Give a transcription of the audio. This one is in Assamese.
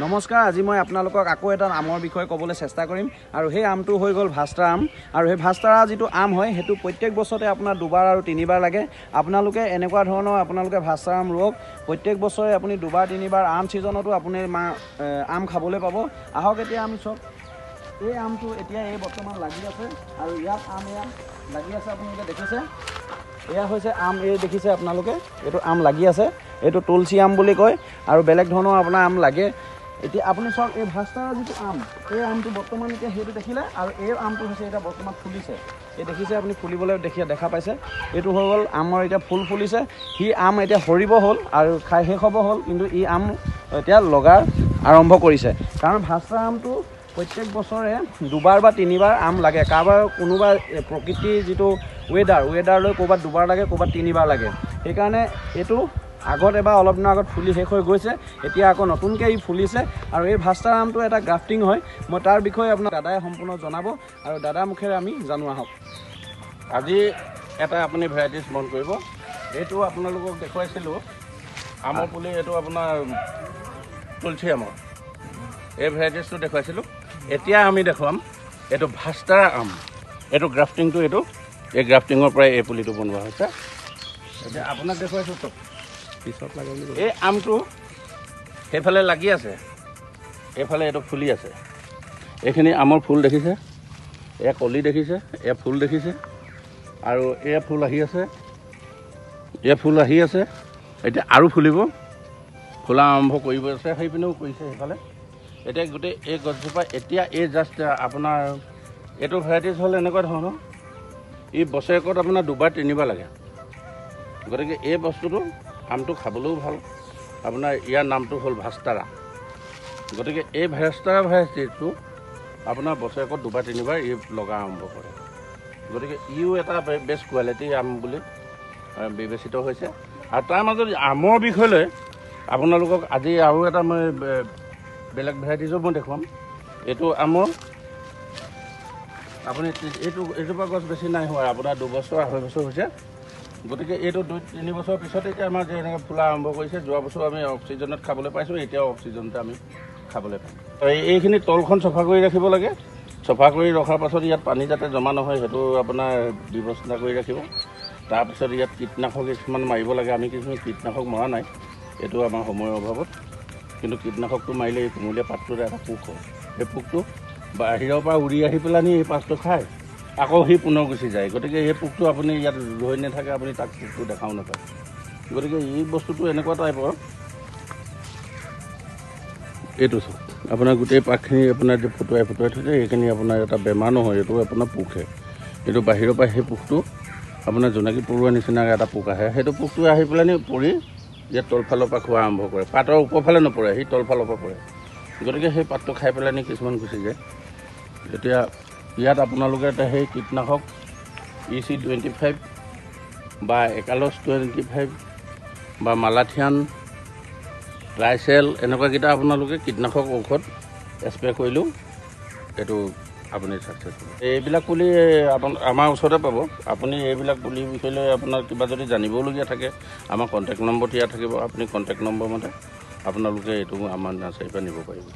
নমস্কাৰ, আজি মই আপোনালোকক আকৌ এটা আমৰ বিষয়ে ক'বলৈ চেষ্টা কৰিম আৰু সেই আমটো হৈ গ'ল ভাষ্টাৰা আম। আৰু সেই ভাষ্টাৰা যিটো আম হয় সেইটো প্ৰত্যেক বছৰতে আপোনাৰ 2বাৰ আৰু 3বাৰ লাগে। আপোনালোকে এনেকুৱা ধৰণৰ আপোনালোকে ভাষ্টাৰা আম ৰুৱক, প্ৰত্যেক বছৰে আপুনি 2বাৰ 3বাৰ আম ছিজনতো আপুনি আম খাবলৈ পাব। আহক এতিয়া আমি চব এই আমটো এতিয়া এই বৰ্তমান লাগি আছে আৰু ইয়াত আম এয়া লাগি আছে, আপোনালোকে দেখিছে এয়া হৈছে আম, এই দেখিছে আপোনালোকে এইটো আম লাগি আছে, এইটো তুলসী আম বুলি কয় আৰু বেলেগ ধৰণৰ আপোনাৰ আম লাগে। এতিয়া আপুনি চাওক এই ভাষ্টাৰা যিটো আম, এই আমটো বৰ্তমান এতিয়া সেইটো দেখিলে আৰু এই আমটো হৈছে এতিয়া বৰ্তমান ফুলিছে, এই দেখিছে আপুনি ফুলিবলৈ দেখা পাইছে, এইটো হৈ গ'ল আমৰ এতিয়া ফুল ফুলিছে। সি আম এতিয়া সৰিব হ'ল আৰু খাই শেষ হ'ব হ'ল, কিন্তু ই আম এতিয়া লগাৰ আৰম্ভ কৰিছে। কাৰণ ভাষ্টাৰা আমটো প্ৰত্যেক বছৰে 2বাৰ বা 3বাৰ আম লাগে। কাৰোবাৰ কোনোবা প্ৰকৃতিৰ যিটো ৱেডাৰলৈ ক'ৰবাত 2বাৰ লাগে, ক'ৰবাত 3বাৰ লাগে। সেইকাৰণে এইটো আগত এবাৰ অলপ দিনৰ আগত ফুলি শেষ হৈ গৈছে, এতিয়া আকৌ নতুনকৈ ই ফুলিছে আৰু এই ভাষ্টাৰা আমটো এটা গ্ৰাফটিং হয়। মই তাৰ বিষয়ে আপোনাক দাদাই সম্পূৰ্ণ জনাব আৰু দাদাৰ মুখেৰে আমি জানো আহক। আজি এটা আপুনি ভেৰাইটিজ মন কৰিব, এইটো আপোনালোকক দেখুৱাইছিলোঁ আমৰ পুলি, এইটো আপোনাৰ তুলসী আমৰ এই ভেৰাইটিজটো দেখুৱাইছিলোঁ। এতিয়া আমি দেখুৱাম এইটো ভাষ্টাৰা আম, এইটো গ্ৰাফটিংটো, এই গ্ৰাফটিঙৰ পৰাই এই পুলিটো বনোৱা হৈছে। এতিয়া আপোনাক দেখুৱাইছোঁ চব পিছত লাগে বুলি এই আমটো সেইফালে লাগি আছে, এইফালে এইটো ফুলি আছে। এইখিনি আমৰ ফুল দেখিছে, এয়া কলি দেখিছে, এয়া ফুল দেখিছে আৰু এয়া ফুল আহি আছে, এয়া ফুল আহি আছে। এতিয়া আৰু ফুলিব, ফুলা আৰম্ভ কৰিব আছে, সেইপিনেও কৰিছে সেইফালে। এতিয়া গোটেই এই গছজোপা এতিয়া এই জাষ্ট আপোনাৰ এইটো ভেৰাইটিজ হ'ল এনেকুৱা ধৰণৰ, ই বছৰেকত আপোনাৰ 2বাৰ 3বাৰ লাগে। গতিকে এই বস্তুটো আমটো খাবলৈও ভাল, আপোনাৰ ইয়াৰ নামটো হ'ল ভাষ্টাৰা। গতিকে এই ভাষ্টাৰা ভেৰাইটিটো আপোনাৰ বছৰেকত 2বাৰ 3বাৰ ই লগা আৰম্ভ কৰে। গতিকে ইও এটা বেষ্ট কোৱালিটি আম বুলি বিবেচিত হৈছে। আৰু তাৰ মাজত আমৰ বিষয়লৈ আপোনালোকক আজি আৰু এটা মই বেলেগ ভেৰাইটিজো মই দেখুৱাম। এইটো আমৰ আপুনি এইজোপা গছ বেছি নাই হোৱা, আপোনাৰ 2 বছৰ 2.5 বছৰ হৈছে। গতিকে এইটো 2-3 বছৰৰ পিছতে এতিয়া আমাৰ যে এনেকৈ ফুলা আৰম্ভ কৰিছে। যোৱা বছৰ আমি অফ ছিজনত খাবলৈ পাইছোঁ, এতিয়াও অফ ছিজনতে আমি খাবলৈ পাম। এইখিনি তলখন চফা কৰি ৰাখিব লাগে। চফা কৰি ৰখাৰ পাছত ইয়াত পানী যাতে জমা নহয় সেইটো আপোনাৰ ব্যৱস্থা কৰি ৰাখিব। তাৰপিছত ইয়াত কীটনাশক কিছুমান মাৰিব লাগে। আমি কিছুমান কীটনাশক মৰা নাই, এইটো আমাৰ সময়ৰ অভাৱত, কিন্তু কীটনাশকটো মাৰিলে এই কুমলীয়া পাতটোত এটা পোক হয়। সেই পোকটো বাহিৰৰ পৰা উৰি আহি পেলানি এই পাতটো খায়, আকৌ সি পুনৰ গুচি যায়। গতিকে এই পোকটো আপুনি ইয়াত ৰৈ নাথাকে, আপুনি তাক পোকটো দেখাও নাপায়। গতিকে এই বস্তুটো এনেকুৱা টাইপৰ, এইটো চাওক আপোনাৰ গোটেই পাতখিনি আপোনাৰ যে ফুটুৱাই থৈছে, এইখিনি আপোনাৰ এটা বেমাৰ নহয়, এইটো আপোনাৰ পোকহে। এইটো বাহিৰৰ পৰা সেই পোকটো আপোনাৰ জোনাকী পৰুৱাৰ নিচিনাকৈ এটা পোক আহে, সেইটো পোকটো আহি পেলানি পৰি ইয়াত তলফালৰ পৰা খোৱা আৰম্ভ কৰে। পাতৰ ওপৰফালে নপৰে, সি তলফালৰ পৰা পৰে। গতিকে সেই পাতটো খাই পেলানি কিছুমান গুচি যায়। এতিয়া ইয়াত আপোনালোকে এটা সেই কীটনাশক EC25 বা একালছ 25 বা মালাথিয়ান, ট্ৰাইচেল এনেকুৱাকেইটা আপোনালোকে কীটনাশক ঔষধ স্প্ৰে কৰিলেও এইটো আপুনি ছাকচেছ হ'ব। এইবিলাক পুলি আমাৰ ওচৰতে পাব। আপুনি এইবিলাক পুলিৰ বিষয়লৈ আপোনাৰ কিবা যদি জানিবলগীয়া থাকে, আমাৰ কণ্টেক্ট নম্বৰ দিয়া থাকিব। আপুনি কণ্টেক্ট নম্বৰ মতে আপোনালোকে এইটো আমাৰ নাৰ্চাৰীৰ পৰা নিব পাৰিব।